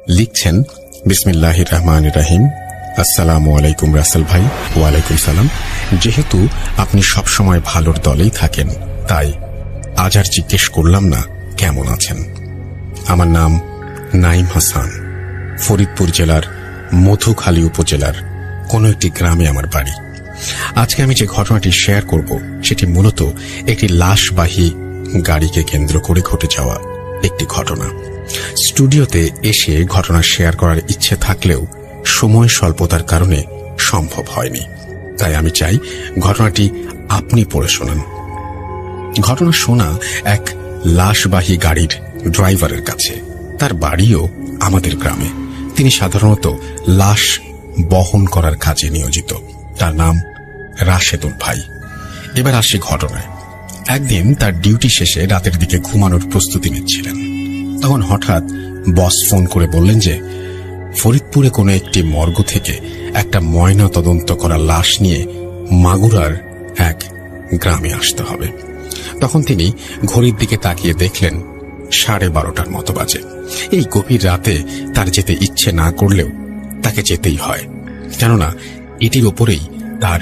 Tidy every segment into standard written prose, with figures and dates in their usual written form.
লিখছেন বিসমিল্লাহির রহমানির রহিম। আসসালামু আলাইকুম রাসেল ভাই। ওয়ালাইকুম সালাম। যেহেতু আপনি সবসময় ভালোর দলেই থাকেন, তাই আজ আর জিজ্ঞেস করলাম না কেমন আছেন। আমার নাম নাইম হাসান। ফরিদপুর জেলার মধুখালী উপজেলার কোনো একটি গ্রামে আমার বাড়ি। আজকে আমি যে ঘটনাটি শেয়ার করব সেটি মূলত একটি লাশবাহী গাড়িকে কেন্দ্র করে ঘটে যাওয়া একটি ঘটনা। স্টুডিওতে এসে ঘটনা শেয়ার করার ইচ্ছে থাকলেও সময় স্বল্পতার কারণে সম্ভব হয়নি, তাই আমি চাই ঘটনাটি আপনি পড়ে শোনান। ঘটনা শোনা এক লাশবাহী গাড়ির ড্রাইভারের কাছে। তার বাড়িও আমাদের গ্রামে। তিনি সাধারণত লাশ বহন করার কাজে নিয়োজিত। তার নাম রাশেদুল ভাই। এবার আসি ঘটনায়। একদিন তার ডিউটি শেষে রাতের দিকে ঘুমানোর প্রস্তুতি নিচ্ছিলেন। তখন হঠাৎ বস ফোন করে বললেন যে ফরিদপুরে কোনো একটি মর্গ থেকে একটা ময়না তদন্ত করা লাশ নিয়ে মাগুরার এক গ্রামে আসতে হবে। তখন তিনি ঘড়ির দিকে তাকিয়ে দেখলেন 12:30 মতো বাজে। এই গভীর রাতে তার যেতে ইচ্ছে না করলেও তাকে যেতেই হয়, কেননা এটির ওপরেই তার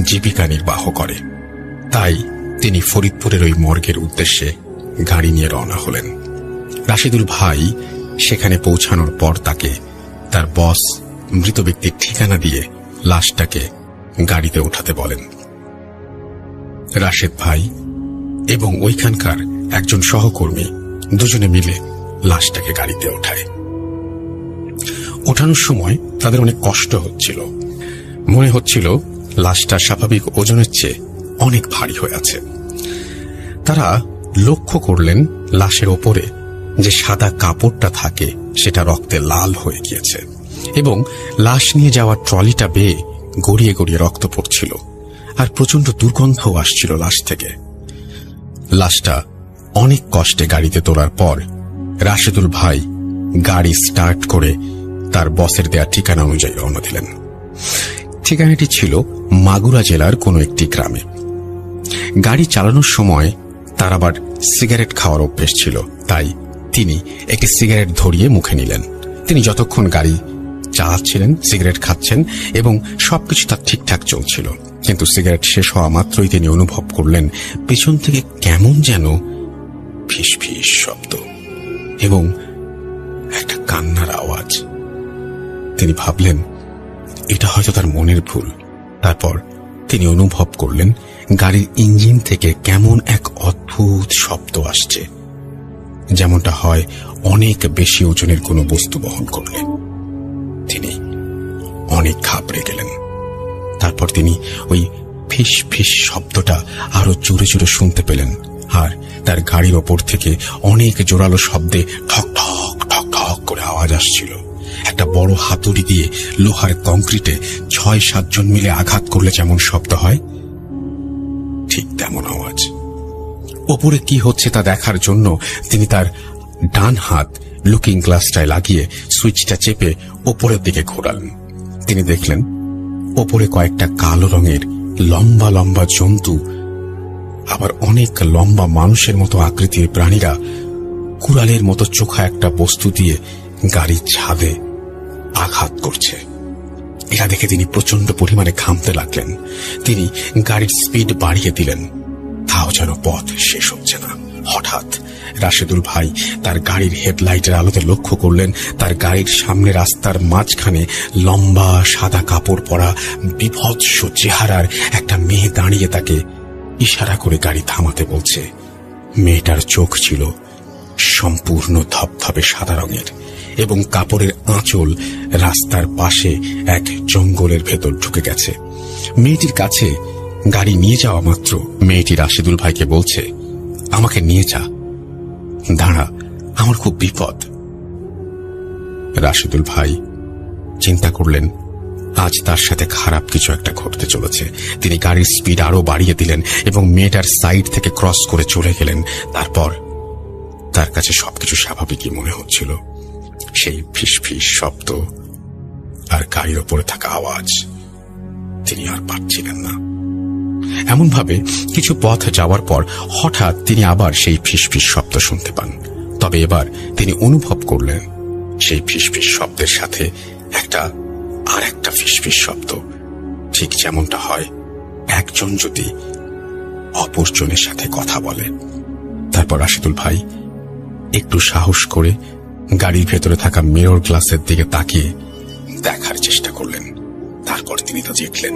জীবিকা নির্বাহ করে। তাই তিনি ফরিদপুরের ওই মর্গের উদ্দেশ্যে গাড়ি নিয়ে রওনা হলেন। রাশেদুল ভাই সেখানে পৌঁছানোর পর তাকে তার বস মৃত ব্যক্তির ঠিকানা দিয়ে লাশটাকে গাড়িতে ওঠাতে বলেন। রাশেদ ভাই এবং ওইখানকার একজন সহকর্মী দুজনে মিলে লাশটাকে গাড়িতে ওঠায়। ওঠানোর সময় তাদের অনেক কষ্ট হচ্ছিল। মনে হচ্ছিল লাশটা স্বাভাবিক ওজনের চেয়ে অনেক ভারী হয়ে আছে। তারা লক্ষ্য করলেন লাশের ওপরে যে সাদা কাপড়টা থাকে সেটা রক্তে লাল হয়ে গিয়েছে এবং লাশ নিয়ে যাওয়া ট্রলিটা বেয়ে গড়িয়ে গড়িয়ে রক্ত পড়ছিল, আর প্রচন্ড দুর্গন্ধও আসছিল লাশ থেকে। লাশটা অনেক কষ্টে গাড়িতে তোলার পর রাশেদুল ভাই গাড়ি স্টার্ট করে তার বসের দেয়া ঠিকানা অনুযায়ী রওনা দিলেন। ঠিকানাটি ছিল মাগুরা জেলার কোনো একটি গ্রামে। গাড়ি চালানোর সময় তার আবার সিগারেট খাওয়ার অভ্যেস ছিল, তাই তিনি একটি সিগারেট ধরিয়ে মুখে নিলেন। তিনি যতক্ষণ গাড়ি চালাচ্ছিলেন সিগারেট খাচ্ছেন এবং সবকিছু তার ঠিকঠাক চলছিল, কিন্তু সিগারেট শেষ হওয়া মাত্রই তিনি অনুভব করলেন পেছন থেকে কেমন যেন ফিস ফিস শব্দ এবং একটা কান্নার আওয়াজ। তিনি ভাবলেন এটা হয়তো তার মনের ভুল। তারপর তিনি অনুভব করলেন গাড়ির ইঞ্জিন থেকে কেমন এক অদ্ভুত শব্দ আসছে, যেমনটা হয় অনেক বেশি ওজনের কোনো বস্তু বহন করলে। তিনি অনেক ঘাবড়ে গেলেন। তারপর তিনি ওই ফিস ফিস শব্দটা আরো জোরে জোরে শুনতে পেলেন, আর তার গাড়ির ওপর থেকে অনেক জোরালো শব্দে ঠক ঠক ঠক ঠক করে আওয়াজ আসছিল। একটা বড় হাতুড়ি দিয়ে লোহার কংক্রিটে 6-7 জন মিলে আঘাত করলে যেমন শব্দ হয়, ঠিক তেমন আওয়াজ। ওপরে কি হচ্ছে তা দেখার জন্য তিনি তার ডান হাত লুকিং গ্লাসটায় লাগিয়ে সুইচটা চেপে ওপরের দিকে ঘোরালেন। তিনি দেখলেন ওপরে কয়েকটা কালো রঙের লম্বা লম্বা জন্তু, আবার অনেক লম্বা মানুষের মতো আকৃতির প্রাণীরা কুড়ালের মতো চোখা একটা বস্তু দিয়ে গাড়ির ছাদে আঘাত করছে। এটা দেখে তিনি প্রচন্ড পরিমাণে ঘামতে লাগলেন। তিনি গাড়ির স্পিড বাড়িয়ে দিলেন, তাও যেন পথ শেষ হচ্ছে না। হঠাৎ রাশেদুল ভাই তার গাড়ির হেডলাইটের আলোতে লক্ষ্য করলেন তার গাড়ির সামনে রাস্তার মাঝখানে লম্বা সাদা কাপড় পরা বিভৎস চেহারার একটা মেয়ে দাঁড়িয়ে তাকে ইশারা করে গাড়ি থামাতে বলছে। মেয়েটার চোখ ছিল সম্পূর্ণ ধপধপে সাদা রঙের এবং কাপড়ের আঁচল রাস্তার পাশে এক জঙ্গলের ভেতর ঢুকে গেছে। মেয়েটির কাছে গাড়ি নিয়ে যাওয়া মাত্র মেয়েটি রাশেদুল ভাইকে বলছে, আমাকে নিয়ে যা, দাঁড়া, আমার খুব বিপদ। রাশেদুল ভাই চিন্তা করলেন আজ তার সাথে খারাপ কিছু একটা ঘটতে চলেছে। তিনি গাড়ির স্পিড আরো বাড়িয়ে দিলেন এবং মেয়েটার সাইড থেকে ক্রস করে চলে গেলেন। তারপর তার কাছে সবকিছু স্বাভাবিকই মনে হচ্ছিল। সেই ফিস ফিস শব্দ আর গাড়ির ওপরে থাকা আওয়াজ তিনি আর পাচ্ছিলেন না। এমনভাবে কিছু পথ যাওয়ার পর হঠাৎ তিনি আবার সেই ফিস ফিস শব্দ শুনতে পান। তবে এবার তিনি অনুভব করলেন সেই ফিসফিস শব্দের সাথে আর একটা ফিসফিস শব্দ, ঠিক যেমনটা হয় একজন যদি অপরজনের সাথে কথা বলে। তারপর রাশেদুল ভাই একটু সাহস করে গাড়ির ভেতরে থাকা মিরর গ্লাসের দিকে তাকিয়ে দেখার চেষ্টা করলেন। তারপর তিনি তা দেখলেন।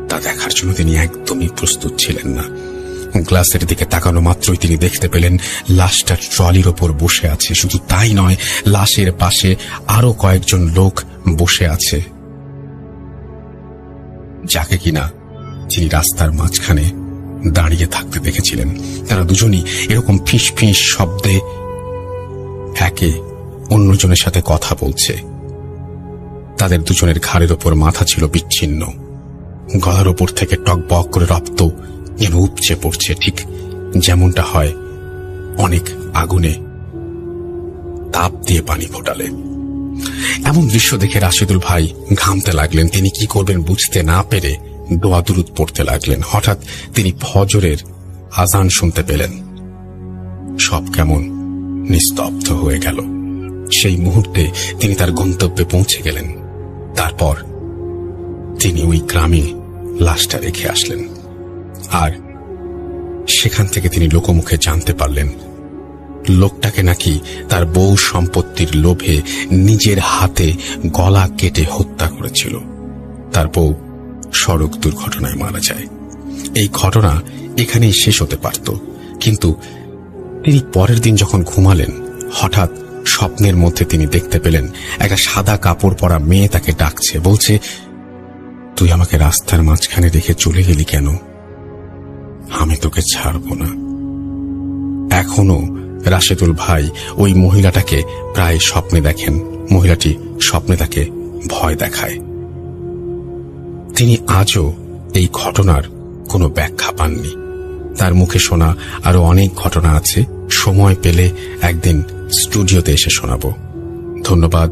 তা দেখার জন্য তিনি একদমই প্রস্তুত ছিলেন না। গ্লাসের দিকে তাকানো মাত্রই তিনি দেখতে পেলেন লাশটা ট্রলির ওপর বসে আছে। শুধু তাই নয়, লাশের পাশে আরো কয়েকজন লোক বসে আছে, যাকে কিনা তিনি রাস্তার মাঝখানে দাঁড়িয়ে থাকতে দেখেছিলেন। তারা দুজনই এরকম ফিস ফিস শব্দে একে অন্যজনের সাথে কথা বলছে। তাদের দুজনের ঘাড়ের ওপর মাথা ছিল বিচ্ছিন্ন, গলার ওপর থেকে টকবক করে রক্ত যেন উপচে পড়ছে, ঠিক যেমনটা হয় অনেক আগুনে তাপ দিয়ে পানি ফোটালে। এমন দৃশ্য দেখে রাশেদুল ভাই ঘামতে লাগলেন। তিনি কি করবেন বুঝতে না পেরে দোয়া দুরুদ পড়তে লাগলেন। হঠাৎ তিনি ফজরের আজান শুনতে পেলেন। সব কেমন নিস্তব্ধ হয়ে গেল। সেই মুহূর্তে তিনি তার গন্তব্যে পৌঁছে গেলেন। তারপর তিনি ওই গ্রামে লাশটা রেখে আসলেন। আর সেখান থেকে তিনি লোকমুখে জানতে পারলেন লোকটাকে নাকি তার বউ সম্পত্তির লোভে নিজের হাতে গলা কেটে হত্যা করেছিল। তার বউ সড়ক দুর্ঘটনায় মারা যায়। এই ঘটনা এখানেই শেষ হতে পারত, কিন্তু তিনি পরের দিন যখন ঘুমালেন, হঠাৎ স্বপ্নের মধ্যে তিনি দেখতে পেলেন একটা সাদা কাপড় পরা মেয়ে তাকে ডাকছে, বলছে, তুই আমাকে রাস্তার মাঝখানে রেখে চলে গেলি কেন? আমি তোকে ছাড়ব না। এখনো রাশেদুল ভাই ওই মহিলাটাকে প্রায় স্বপ্নে দেখেন। মহিলাটি স্বপ্নে তাকে ভয় দেখায়। তিনি আজও এই ঘটনার কোনো ব্যাখ্যা পাননি। তার মুখে শোনা আরো অনেক ঘটনা আছে, সময় পেলে একদিন স্টুডিওতে এসে শোনাব। ধন্যবাদ।